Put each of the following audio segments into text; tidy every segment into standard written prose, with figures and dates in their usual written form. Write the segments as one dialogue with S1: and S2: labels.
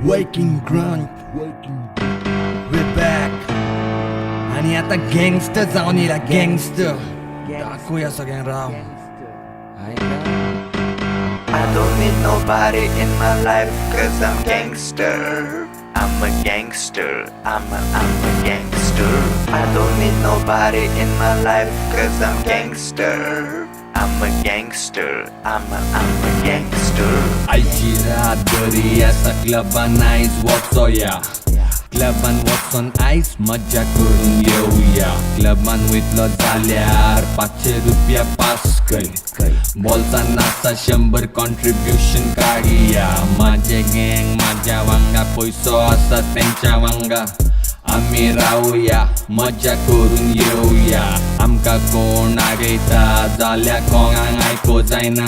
S1: Waking grunt, we're back. आणि आता gangster जाऊन येला गँगस्टर दाखवूया सगळ्यांना राव.
S2: I don't need nobody in my life cause I'm gangster. I'm a gangster, I'm a gangster. I don't need nobody in my life cause I'm gangster. I'm a gangster, I'm a gangster.
S1: आईची रात घरी असा क्लबान ice वॉट्सोया. क्लबान Watson ice मज्जा करून येऊया. क्लबान वितलो जाल्यार 500 रुपया pass कर. बोलचा नासा 100 कॉन्ट्रीब्युशन काढूया. माझे गँग माझ्या वांगा पैसो असा त्यांच्या वांगा. आम्ही राहूया मज्जा करून येऊया. आमका कोण आडयता जाल्या कोंगांक आयको जायना.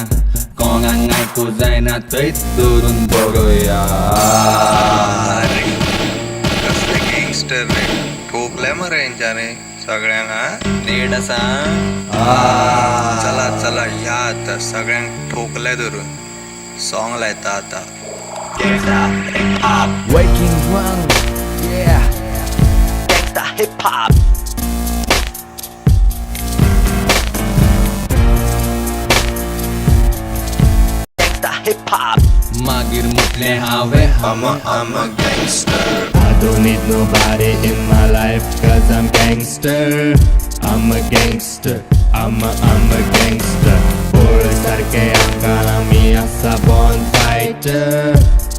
S1: कोंगांक आयको जायना थंयच धरून बरोया.
S3: कसले गँगस्टर रे ठोकल्या मरे यांच्याने सगळ्यांना नीट असा. चला चला या आता सगळ्यांक ठोकल्या धरून सॉंग लायता आता.
S1: Waking drunk, yeah.
S2: Gangsta hip hop. Gangsta hip hop.
S1: मागीर मुतले हांवें
S3: I'm a gangster.
S4: I don't need nobody in my life cause I'm gangster. I'm a gangster, I'm a gangster. पोरसारखे अंगाला मी असा born fighter.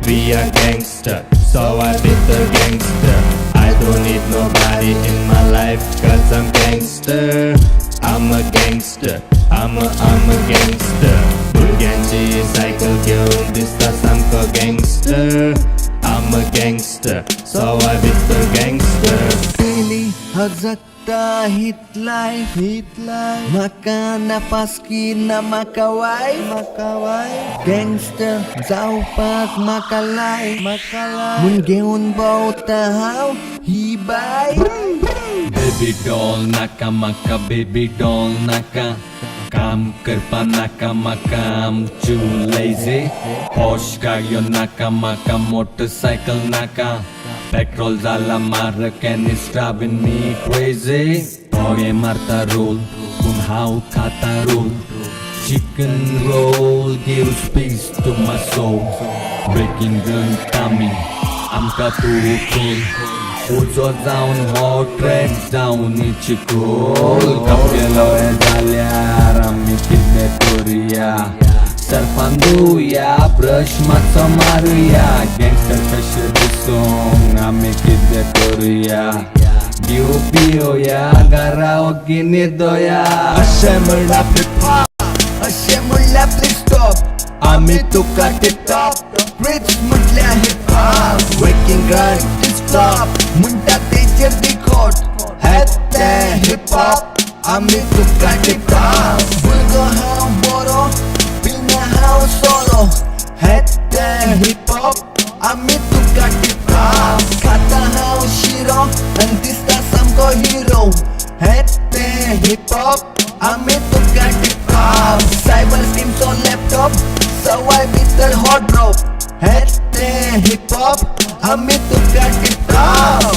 S4: We are gangster, so I be the gangster. I don't need nobody in my life cause I'm gangster. I'm a gangster, I'm a gangster. भुरग्यांची cycle घेऊन दिसता सामको gangster. I'm a gangster, so I be the gangster.
S1: Really हजकता hit life. Maka napaski na makaway. Gangster जाऊपाक makalay. Mun घेऊन बहुता हाव hibay. Baby doll naka maka, baby doll naka. काम करपा नाका माका आमचू lazy. Porsche गाडयो नाका माका motorcycle नाका. पेट्रोल जाला मारक and it's driving me crazy. थोडे मारता रोल पूण हांव खाता role. Chicken roll gives peace to my soul. Breaking gun coming आमका तू cool. उजो जाऊन हो ट्रॅक जाऊन चिकोल. कपकेलो रे जाल्यार आमी कितें करुया. सरफान धुया ब्रश मातसो मारुया. गँगस्टर कशें दिसूंक आमी कितें करुया. दिव पियोया घरा ओगी न्हिदोया. अशें म्हणल्यार हिप-हॉप, अशें म्हणल्यार फ्री-स्टॉप. आमी तुका टिप-टॉप रिच म्हटल्यार हिप-हॉप. वेकिंग ग्राइंड स्टॉप म्हणटा तेचेर दिखोट. हेत तें हिप-हॉप आमी तुका टिप-टॉप. भुरगो हांव बरो पिना हांव सोलो. हेत तें हिप-हॉप आमी तुका टिप-टॉप. खाता हांव शिरो आनी दिसता सामको हिरो. हेत तें हिप-हॉप आमी तुका टिप-टॉप. सायबर स्किमचो लॅपटॉप सवाय भितर हॉट ड्रॉप. हेत तें हिप-हॉप आमी तुका टिप-टॉप.